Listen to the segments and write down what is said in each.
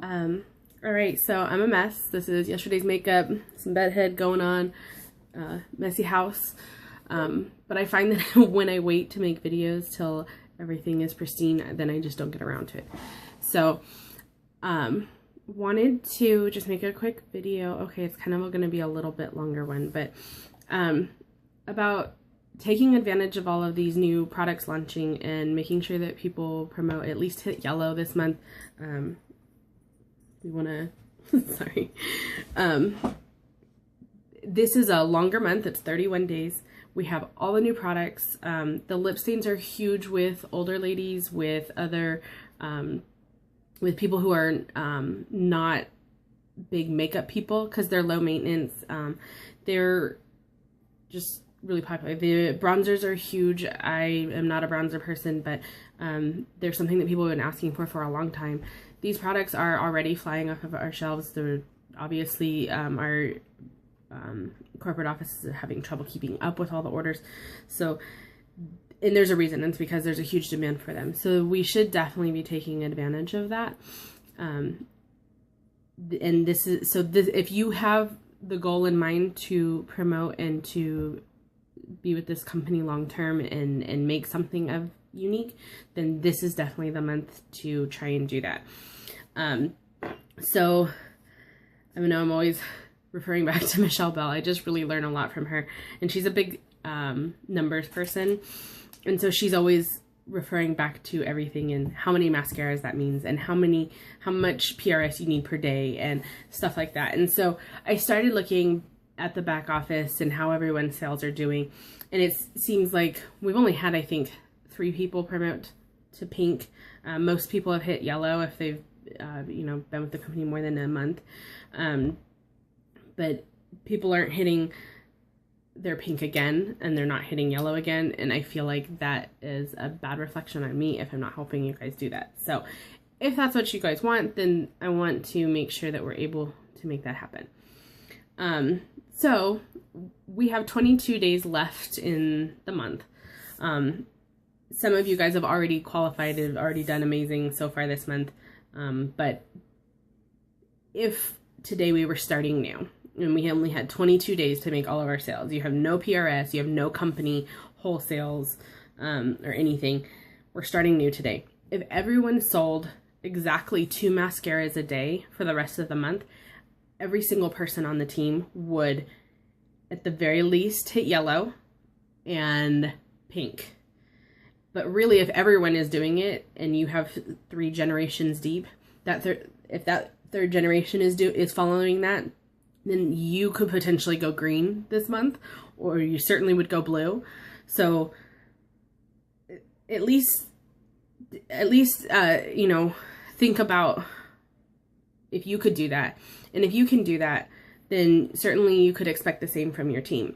All right, so I'm a mess. This is yesterday's makeup, some bedhead going on, messy house. But I find that when I wait to make videos till everything is pristine, then I just don't get around to it. So, wanted to just make a quick video. Okay, it's kind of going to be a little bit longer one, but about taking advantage of all of these new products launching and making sure that people promote, at least hit yellow this month. We want to, sorry. This is a longer month. It's 31 days. We have all the new products. The lip stains are huge with older ladies, with other, with people who are not big makeup people because they're low maintenance. They're just really popular. The bronzers are huge. I am not a bronzer person, but there's something that people have been asking for a long time. These products are already flying off of our shelves. They're obviously our corporate offices are having trouble keeping up with all the orders. So, and there's a reason. It's because there's a huge demand for them. So we should definitely be taking advantage of that. And this is, so this, if you have the goal in mind to promote and to be with this company long term and make something of unique, then this is definitely the month to try and do that. So I know I'm always referring back to Michelle Bell. I just really learn a lot from her, and she's a big numbers person, and so she's always referring back to everything and how many mascaras that means and how much PRS you need per day and stuff like that. And so I started looking at the back office and how everyone's sales are doing, and it seems like we've only had, I think, 3 people promote to pink. Most people have hit yellow if they've been with the company more than a month, but people aren't hitting their pink again, and they're not hitting yellow again, and I feel like that is a bad reflection on me if I'm not helping you guys do that. So if that's what you guys want, then I want to make sure that we're able to make that happen. So we have 22 days left in the month. Some of you guys have already qualified and already done amazing so far this month. But if today we were starting new and we only had 22 days to make all of our sales, you have no PRS, you have no company wholesales, or anything, we're starting new today. If everyone sold exactly 2 mascaras a day for the rest of the month, every single person on the team would, at the very least, hit yellow and pink. But really, if everyone is doing it and you have 3 generations deep, if that third generation is following that, then you could potentially go green this month, or you certainly would go blue. So at least think about if you could do that. And if you can do that, then certainly you could expect the same from your team.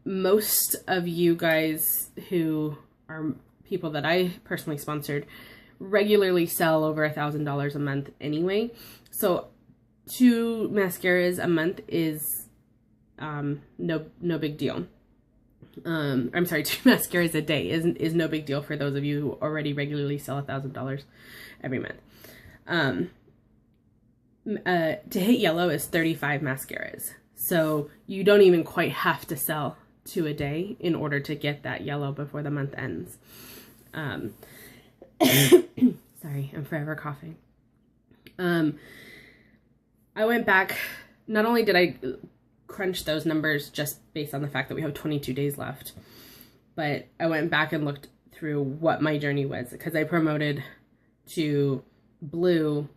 Most of you guys who are people that I personally sponsored regularly sell over $1,000 a month anyway. So 2 mascaras a month is no big deal. I'm sorry, 2 mascaras a day is no big deal for those of you who already regularly sell $1,000 every month. To hit yellow is 35 mascaras. So you don't even quite have to sell 2 a day in order to get that yellow before the month ends. Sorry, I'm forever coughing. I went back, not only did I crunch those numbers just based on the fact that we have 22 days left, but I went back and looked through what my journey was, because I promoted to blue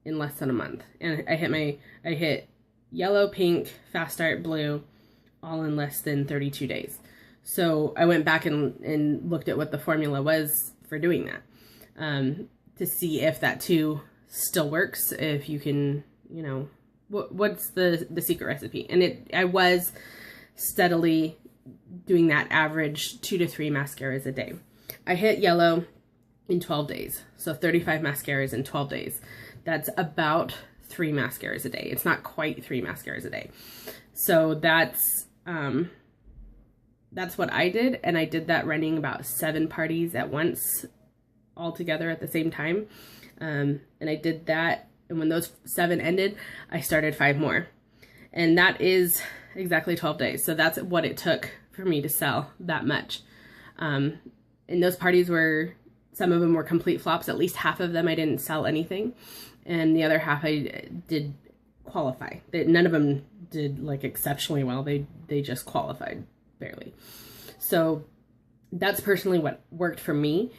in less than a month, and I hit yellow, pink, fast start, blue, all in less than 32 days. So I went back and looked at what the formula was for doing that, to see if that too still works, if you can, what's the secret recipe. And I was steadily doing that average 2 to 3 mascaras a day. I hit yellow in 12 days. So 35 mascaras in 12 days. That's about 3 mascaras a day. It's not quite 3 mascaras a day. So that's what I did. And I did that running about 7 parties at once all together at the same time. And I did that And when those 7 ended, I started 5 more. And that is exactly 12 days. So that's what it took for me to sell that much. And those parties were, some of them were complete flops. At least half of them I didn't sell anything. And the other half I did qualify. None of them did like exceptionally well. They just qualified barely. So that's personally what worked for me.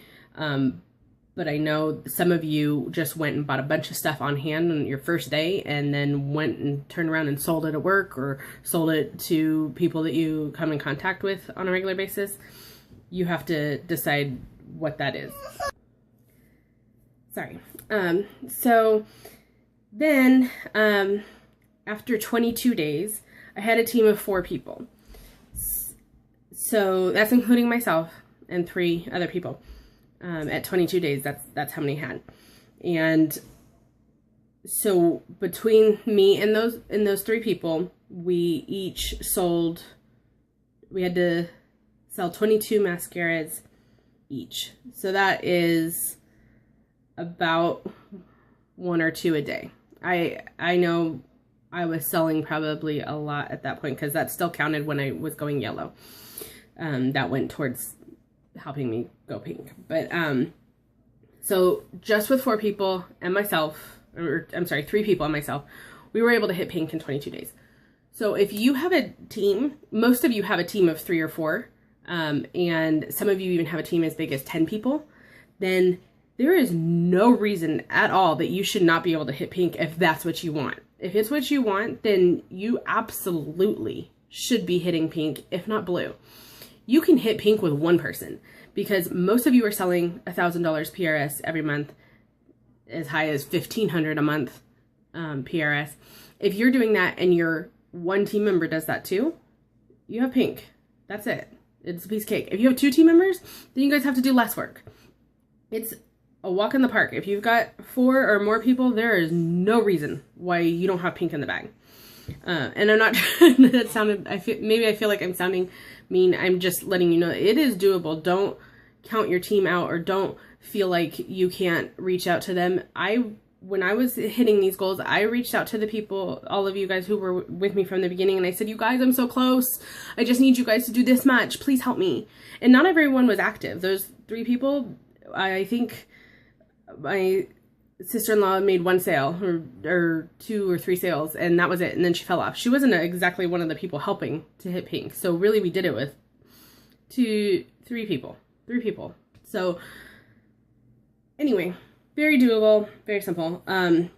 But I know some of you just went and bought a bunch of stuff on hand on your first day and then went and turned around and sold it at work or sold it to people that you come in contact with on a regular basis. You have to decide what that is. Sorry. So then, after 22 days, I had a team of 4 people. So that's including myself and 3 other people. At 22 days, that's how many I had. And so between me and those 3 people, we each sold, we had to sell 22 mascaras each. So that is about 1 or 2 a day. I know I was selling probably a lot at that point because that still counted when I was going yellow. That went towards helping me go pink. But so just with 4 people and myself, or I'm sorry, 3 people and myself, we were able to hit pink in 22 days. So if you have a team, most of you have a team of 3 or 4, and some of you even have a team as big as 10 people, then there is no reason at all that you should not be able to hit pink if that's what you want. If it's what you want, then you absolutely should be hitting pink, if not blue. You can hit pink with 1 person because most of you are selling $1,000 PRS every month, as high as $1,500 a month PRS. If you're doing that and your 1 team member does that too, you have pink. That's it. It's a piece of cake. If you have 2 team members, then you guys have to do less work. It's a walk in the park. If you've got 4 or more people, there is no reason why you don't have pink in the bag. And I'm not trying to sound, I feel like I'm sounding mean. I'm just letting you know it is doable. Don't count your team out or don't feel like you can't reach out to them. When I was hitting these goals, I reached out to the people, all of you guys who were with me from the beginning, and I said, you guys, I'm so close. I just need you guys to do this much. Please help me. And not everyone was active. Those 3 people, I think my sister-in-law made 1 sale or 2 or 3 sales, and that was it. And then she fell off. She wasn't exactly one of the people helping to hit pink. So really we did it with 3 people. So anyway, very doable, very simple. And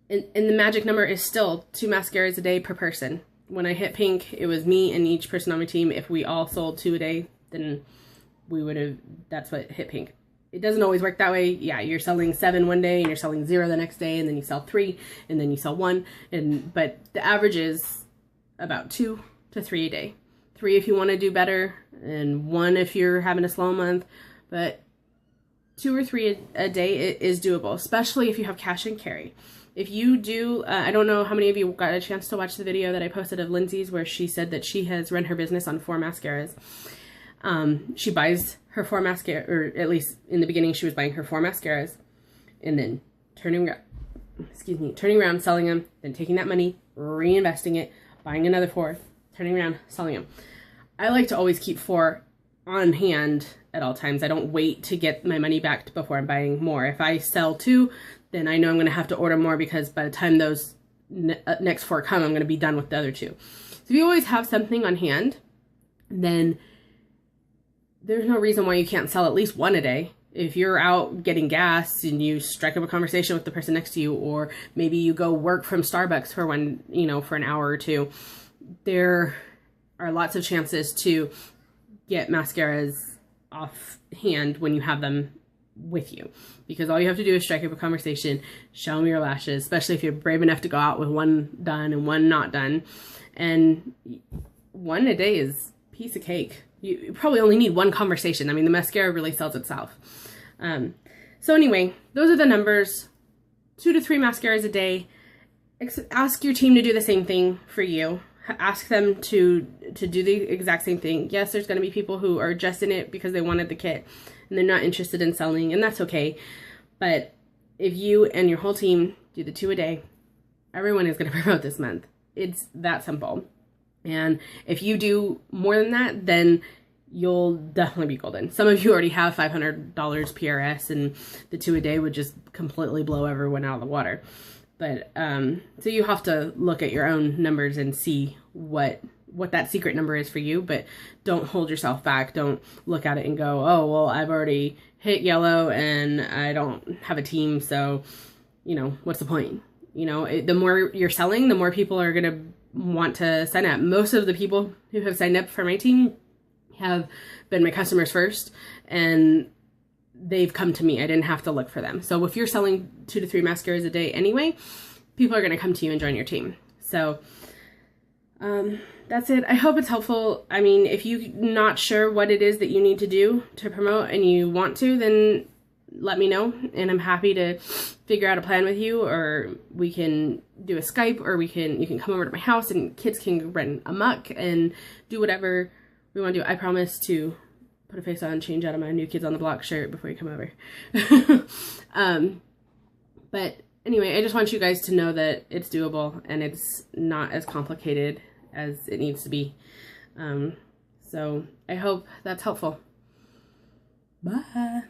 the magic number is still 2 mascaras a day per person. When I hit pink, it was me and each person on my team. If we all sold 2 a day, then we would have, that's what hit pink. It doesn't always work that way. Yeah, you're selling 7 one day and you're selling 0 the next day, and then you sell 3 and then you sell 1. But the average is about 2 to 3 a day. 3 if you want to do better, and 1 if you're having a slow month. But 2 or 3 a day is doable, especially if you have cash and carry. If you do, I don't know how many of you got a chance to watch the video that I posted of Lindsay's where she said that she has run her business on 4 mascaras. She buys her 4 mascara, or at least in the beginning she was buying her 4 mascaras and then turning around, selling them, then taking that money, reinvesting it, buying another 4, turning around, selling them. I like to always keep 4 on hand at all times. I don't wait to get my money back before I'm buying more. If I sell 2, then I know I'm going to have to order more because by the time those next 4 come, I'm going to be done with the other 2. So if you always have something on hand, then there's no reason why you can't sell at least 1 a day. If you're out getting gas and you strike up a conversation with the person next to you, or maybe you go work from Starbucks for for an hour or 2, there are lots of chances to get mascaras off hand when you have them with you, because all you have to do is strike up a conversation, show them your lashes, especially if you're brave enough to go out with 1 done and 1 not done. And 1 a day is a piece of cake. You probably only need 1 conversation. I mean, the mascara really sells itself. So anyway, those are the numbers. 2 to 3 mascaras a day. Ask your team to do the same thing for you. Ask them to do the exact same thing. Yes, there's going to be people who are just in it because they wanted the kit and they're not interested in selling, and that's okay. But if you and your whole team do the 2 a day. Everyone is going to promote this month. It's that simple. And if you do more than that, then you'll definitely be golden. Some of you already have $500 PRS, and the 2 a day would just completely blow everyone out of the water. But so you have to look at your own numbers and see what that secret number is for you, but don't hold yourself back. Don't look at it and go, oh, well, I've already hit yellow and I don't have a team, so, you know, what's the point? You know, the more you're selling, the more people are going to want to sign up. Most of the people who have signed up for my team have been my customers first, and they've come to me. I didn't have to look for them. So if you're selling 2 to 3 mascaras a day anyway, people are going to come to you and join your team. So that's it. I hope it's helpful. I mean, if you're not sure what it is that you need to do to promote and you want to, then let me know, and I'm happy to figure out a plan with you, or we can do a Skype, or you can come over to my house and kids can run amok and do whatever we want to do. I promise to put a face on, change out of my New Kids on the Block shirt before you come over. But anyway, I just want you guys to know that it's doable and it's not as complicated as it needs to be. So I hope that's helpful. Bye.